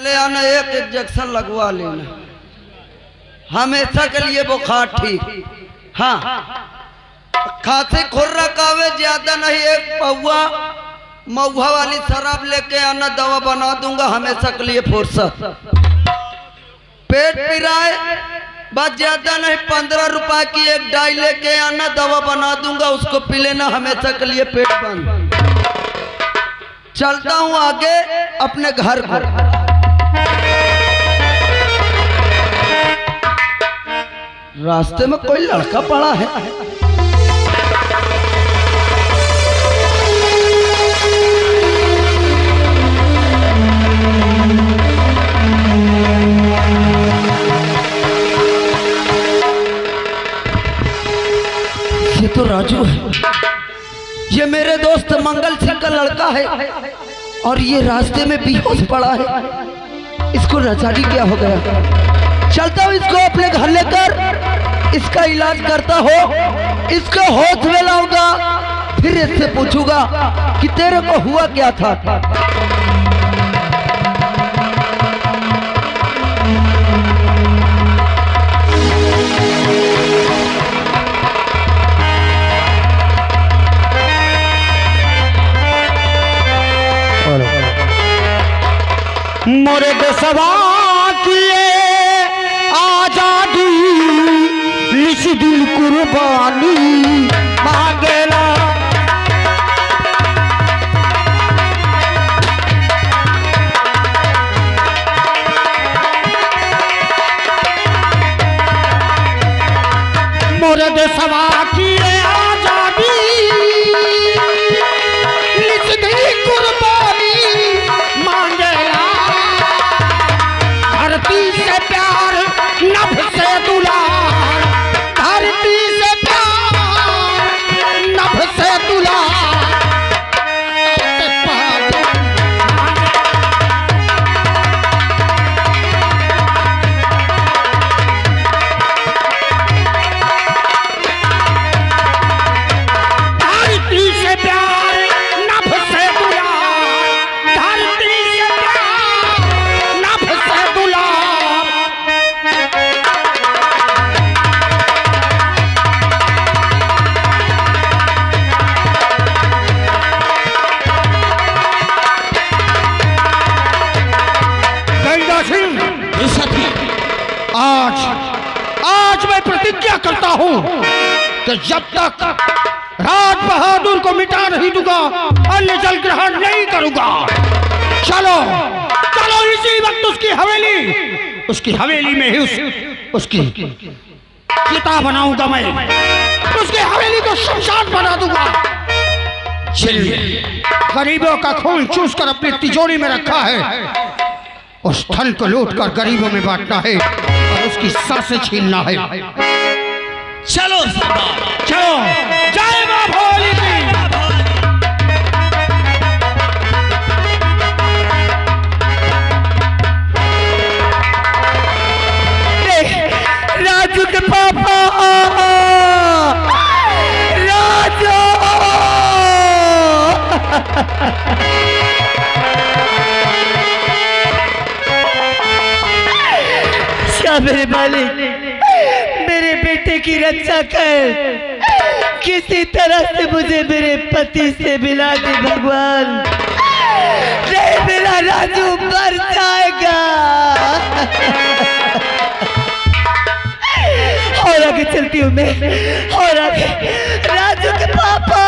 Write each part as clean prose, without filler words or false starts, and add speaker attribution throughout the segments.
Speaker 1: चले आना, एक इंजेक्शन लगवा लेना, हमेशा के लिए बुखार ठीक। हाँ, खांसी खुर्रा कावे ज्यादा नहीं, एक पौवा महुआ वाली शराब लेके आना, दवा बना दूंगा हमेशा के लिए फुर्सत। पेट पिराए बस ज्यादा नहीं, 15 रुपए की एक डाई लेके आना, दवा बना दूंगा, उसको पी लेना हमेशा के लिए पेट बंद। चलता हूँ आगे अपने घर को। रास्ते में कोई लड़का पड़ा है, ये तो राजू है, ये मेरे दोस्त मंगल सिंह का लड़का है और ये रास्ते में बेहोश पड़ा है। इसको नचारी क्या हो गया? चलता हूँ इसको अपने घर लेकर, इसका इलाज करता हो, इसका होश में लाऊंगा, फिर इससे पूछूंगा कि तेरे को हुआ क्या था।
Speaker 2: मोरे देशवा किए आजादी लिस दिल कुर्बानी मांगेला। मोरे देशवा किए आजादी लिस दिल कुर्बानी मांगेला। धरती से प्यार नभ से दुलार, धरती से प्यार नभ से दुलार। धरती से प्यार नभ से दुलार, धरती से प्यार नभ से दुलार। गंगा सिंह, आज मैं प्रतिज्ञा करता हूं कि जब तक राज बहादुर को मिटा नहीं दूंगा, अन्य जल ग्रहण नहीं करूंगा। चलो चलो, इसी वक्त उसकी हवेली में ही उसकी चिता बनाऊंगा मैं, उसकी हवेली को शमशान बना दूंगा। चलिए, गरीबों का खून चूस कर अपनी तिजोरी में रखा है, उस धन को लूट कर गरीबों में बांटना है और उसकी सांसें छीनना है।
Speaker 3: चलो सरदार,
Speaker 2: चलो, जय मां भोली की।
Speaker 1: राजू के पापा, राजू मेरे मालिक, मेरे बेटे की रक्षा कर, किसी तरह से मुझे मेरे पति से मिला दे भगवान, नहीं मेरा राजू मर जाएगा। और आगे चलती हूँ मैं, और आगे। राजू के पापा,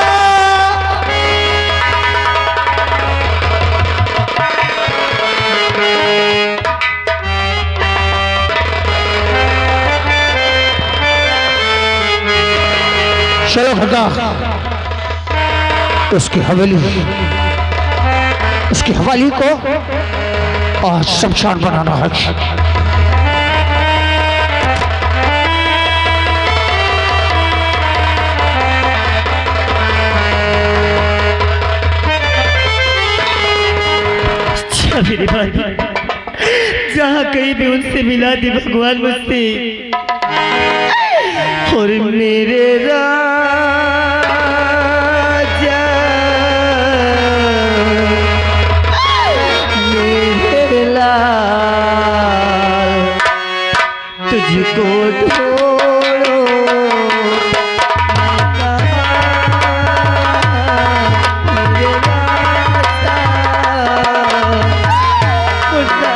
Speaker 2: चलो भगा, उसकी हवेली को आज शमशान बनाना है।
Speaker 1: मेरे भाई, जहाँ कहीं भी उनसे मिला दे भगवान मुझसे, और मेरे राजा, मेरे लाल। तुझको छोड़ो मैं कहाँ, मेरे रास्ता मुझे।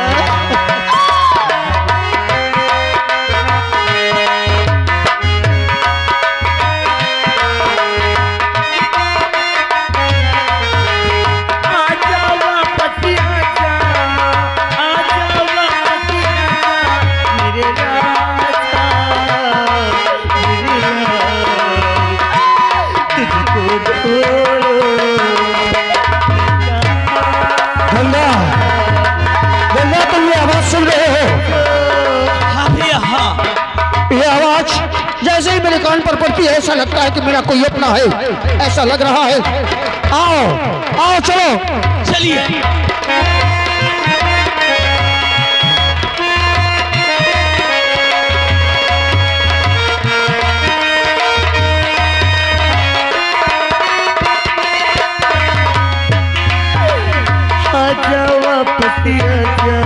Speaker 2: गंगा, गंगा तुम ये आवाज सुन रहे हो?
Speaker 3: हाँ भैया हाँ।
Speaker 2: ये आवाज जैसे ही मेरे कान पर पड़ती है ऐसा लगता है कि मेरा कोई अपना है, ऐसा लग रहा है। आओ आओ चलो।
Speaker 3: चलिए।
Speaker 1: आजा वापस आजा,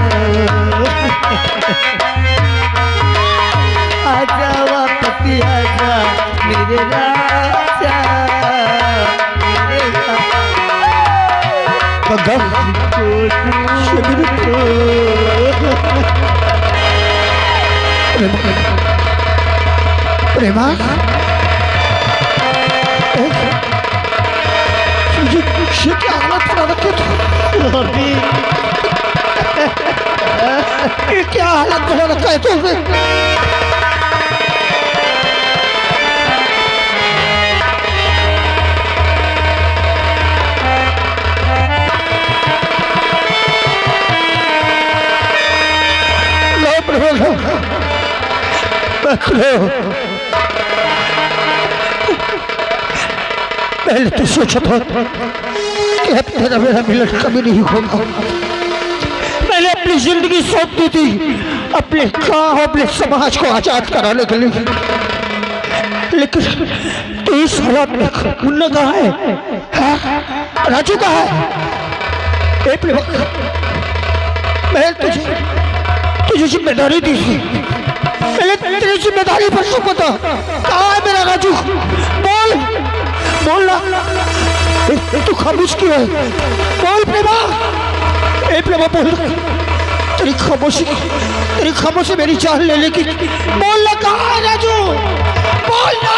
Speaker 1: आजा वापस आजा मेरे राजा, मेरे
Speaker 2: गंगा, प्रेमा, ये क्या हालत बना रखी तू? ये क्या हालत बना रखा है तुमने? लो प्रभु लो, पहले तो सोचा था कि अब तेरा मेरा मिलन कभी नहीं होगा। मैंने अपनी जिंदगी सौंप दी थी अपने गांव, अपने समाज को आजाद कराने के लिए, लेकिन तो इस हालत में मुन्ना कहाँ है? राजू कहाँ है? मैं तुझे जिम्मेदारी दी थी, मैंने तेरी जिम्मेदारी पर सौंपा था। कहाँ है मेरा राजू? बोल बोल ना, तू खामोश क्यों है? बोल प्रेमा, प्रेमा बोल। तेरी खामोशी मेरी जान ले लेगी। बोल ना, कहाँ है राजू? बोल ना।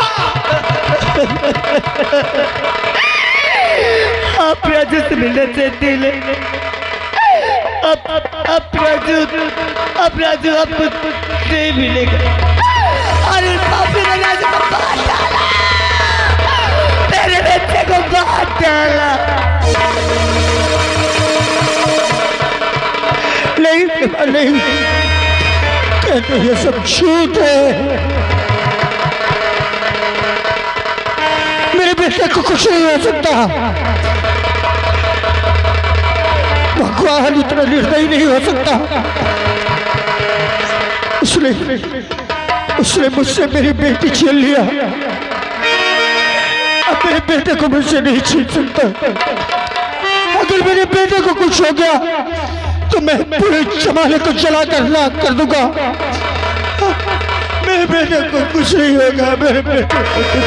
Speaker 1: आप राजू से मिलना चाहते हैं? आप राजू आप नहीं मिलेगा। अरे बाप रे, राजू को बात डाला, मेरे बच्चे को बात डाला।
Speaker 2: नहीं नहीं, कहते ये सब झूठ है। मेरे बेटे को कुछ नहीं हो सकता। भगवान इतना निर्दयी नहीं हो सकता। उसने मुझसे मेरी बेटी छीन लिया, अब मेरे बेटे को मुझसे नहीं छीन सकता। अगर मेरे बेटे को कुछ हो गया तो मैं पूरे जमाने को जला कर दूंगा। मेरे बेटे को कुछ नहीं होगा, मेरे बेटे को कुछ।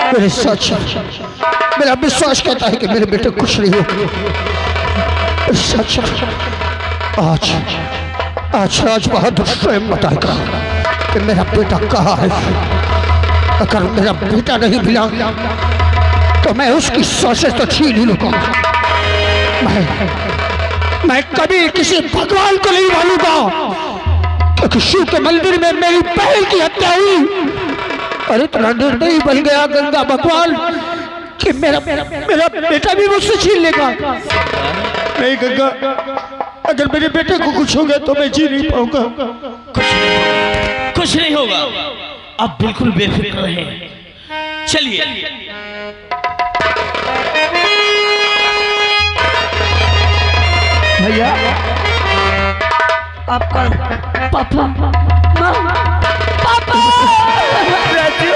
Speaker 2: मेरे सच, मेरा विश्वास कहता है कि मेरे बेटे कुछ नहीं होगा। सच, आज राज बहादुर स्वयं बताएगा कि मेरा बेटा कहाँ है। अगर मेरा बेटा नहीं मिला तो मैं उसकी सांसें तो छीन ही लूंगा। मैं कभी किसी भगवान को नहीं मानूंगा, क्योंकि शिव के मंदिर में मेरी बहन की हत्या हुई और इतना निर्दयी बन गया गंगा भगवान कि मेरा बेटा भी मुझसे छीन लेगा। नहीं गंगा, अगर मेरे बेटे को कुछ हो गया तो मैं जी नहीं पाऊंगा।
Speaker 3: कुछ नहीं होगा, आप बिल्कुल बेफिक्र रहें। चलिए।
Speaker 1: भैया आपका
Speaker 4: पापा माँ पापा
Speaker 1: राजू राजू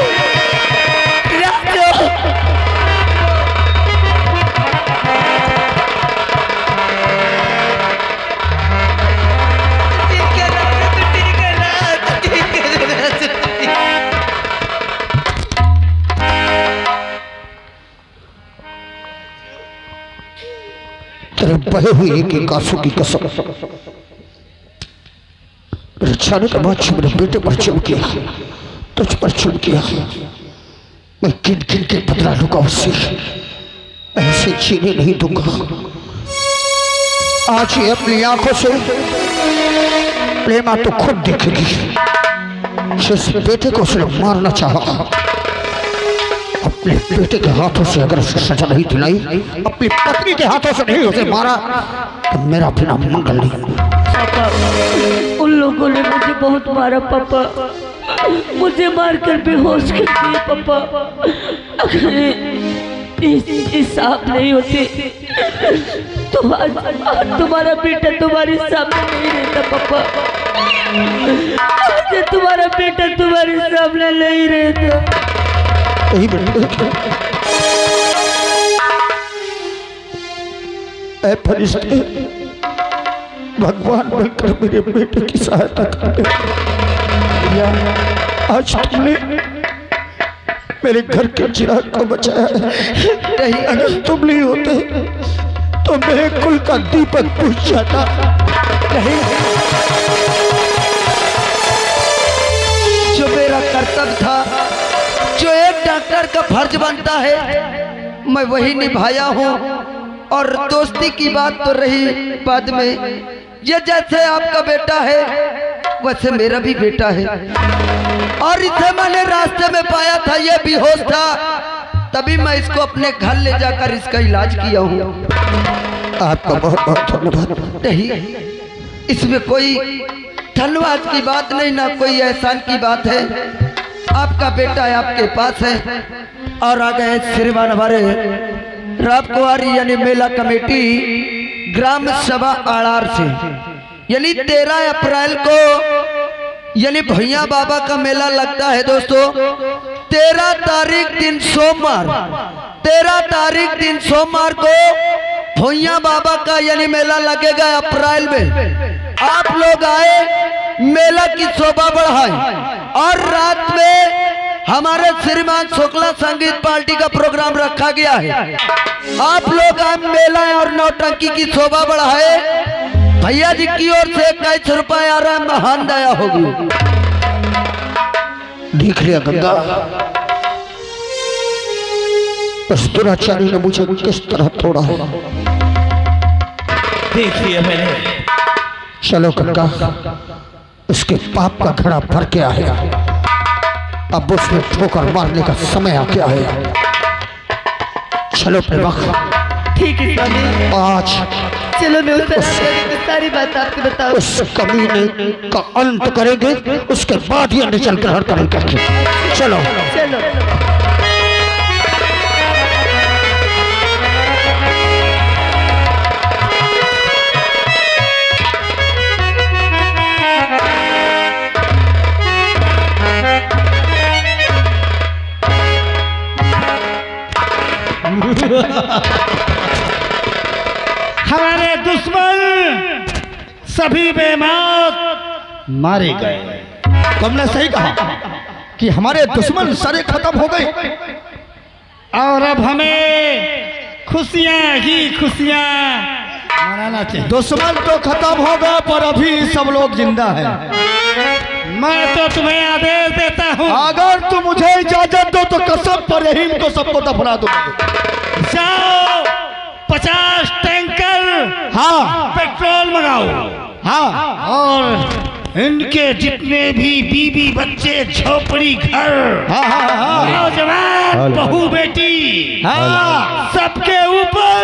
Speaker 2: तेरे बहे हुए एक एक आंसू की कसम मेरे जाने के बाद मेरे बेटे पर चमकिया, तुझ पर चमकिया। मैं किन किन के बदला लूंगा उससे, ऐसे जीने नहीं दूंगा। आज ये अपनी आंखों से प्रेमा तो खुद देखेगी। जिस बेटे को उसने मारना चाहा, अपने बेटे के हाथों से अगर उसे सजा नहीं दिलाई, अपनी पत्नी के हाथों से नहीं उसे मारा, तो मेरा बिना मंगल नहीं।
Speaker 4: पापा उन लोगों ने मुझे बहुत मारा पापा, मुझे मारकर बेहोश कर दिए पापा। अगर ये सांप नहीं होते तो आज तुम्हारा बेटा तुम्हारे सामने नहीं रहता पापा। आज तुम्हारा बेटा तुम्हारे सामने नहीं रहता।
Speaker 2: यही बेटे ऐ फरिश्ते, भगवान बनकर मेरे बेटे की सहायता करते। आज तुमने मेरे घर के चिराग को बचाया है। नहीं, अगर तुम नहीं होते तो मेरे कुल का दीपक बुझ जाता।
Speaker 1: नहीं, जो मेरा कर्तव्य था, जो एक डॉक्टर का फर्ज बनता है, मैं वही निभाया हूँ। और दोस्ती की बात तो रही बाद में, ये जैसे आपका बेटा है वैसे मेरा भी बेटा है। और इसे मैंने रास्ते में पाया था, ये बेहोश था, तभी मैं इसको अपने घर ले जाकर इसका इलाज किया हूँ।
Speaker 2: आपका बहुत बहुत धन्यवाद।
Speaker 1: नहीं, इसमें कोई धन्यवाद की बात नहीं, ना कोई एहसान की बात है। आपका बेटा है, आपके पास है। और आ गए श्रीमान हमारे राम कुमारी यानी मेला कमेटी ग्राम सभा आड़ार से, यानी 13 अप्रैल को यानी भैया बाबा का मेला लगता है दोस्तों। 13 तारीख दिन सोमवार, 13 तारीख दिन सोमवार को भैया बाबा का यानी मेला लगेगा अप्रैल में। आप लोग आए, मेला की शोभा बढ़ाएं। और रात में हमारे श्रीमान शुक्ला संगीत पार्टी का प्रोग्राम रखा गया है। आप लोग आए, मेला और नौटंकी की शोभा बढ़ाए। भैया जी की ओर से 21 रुपए आ रहा है, महान दया होगी।
Speaker 2: देख लिया गंगा, उस दुराचारी ने मुझे किस तरह तोड़ा है।
Speaker 3: देख लिया मैंने।
Speaker 2: चलो गंगा, उसके पाप का घड़ा भर के आया। अब उसमें ठोकर मारने का समय आ गया है। चलो प्रेमा,
Speaker 4: ठीक है स्वामी,
Speaker 2: आज
Speaker 4: चलो मैं उस सारी बात आपको बताऊं।
Speaker 2: उस कमीने का अंत करेंगे, उसके बाद ही अंडजल ग्रहण करेंगे। चलो
Speaker 4: चलो
Speaker 2: हमारे दुश्मन सभी बेमौत मारे गए। तुमने सही कहा कि हमारे दुश्मन सारे खत्म हो गए और अब हमें खुशियां ही खुशियां मनाना चाहिए। दुश्मन तो खत्म हो गए पर अभी सब लोग जिंदा हैं। मैं तो तुम्हें आदेश देता हूँ, अगर तुम मुझे इजाजत दो तो कसम पर रहीम को सबको दफना दो। जाओ 50 टैंकर हाँ पेट्रोल मंगाओ। हाँ, और इनके जितने भी बीबी बच्चे झोपड़ी घर नौजवान बहू बेटी सबके ऊपर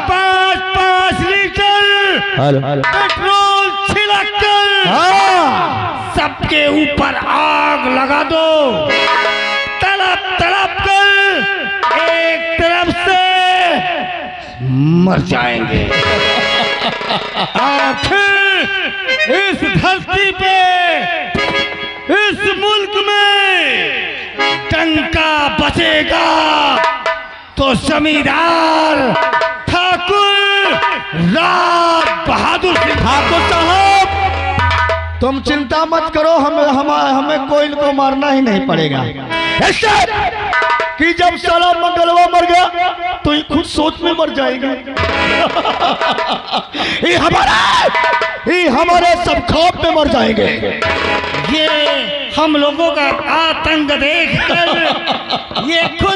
Speaker 2: 5-5 लीटर पेट्रोल छिड़ककर सबके ऊपर आग लगा दो। तड़प तड़प कर एक तरफ से मर जाएंगे। आखिर इस धरती पे, इस मुल्क में टंका बचेगा तो जमींदार ठाकुर राज बहादुर सिंह। ठाकुर साहब, तुम चिंता मत करो, हमें कोई को मारना ही नहीं पड़ेगा। ऐसे कि जब साला मंगलवा मर गया तो ये खुद सोच में मर जाएगा। ये हमारे सब खौफ में मर जाएंगे।
Speaker 3: ये हम लोगों का आतंक देखकर ये खुद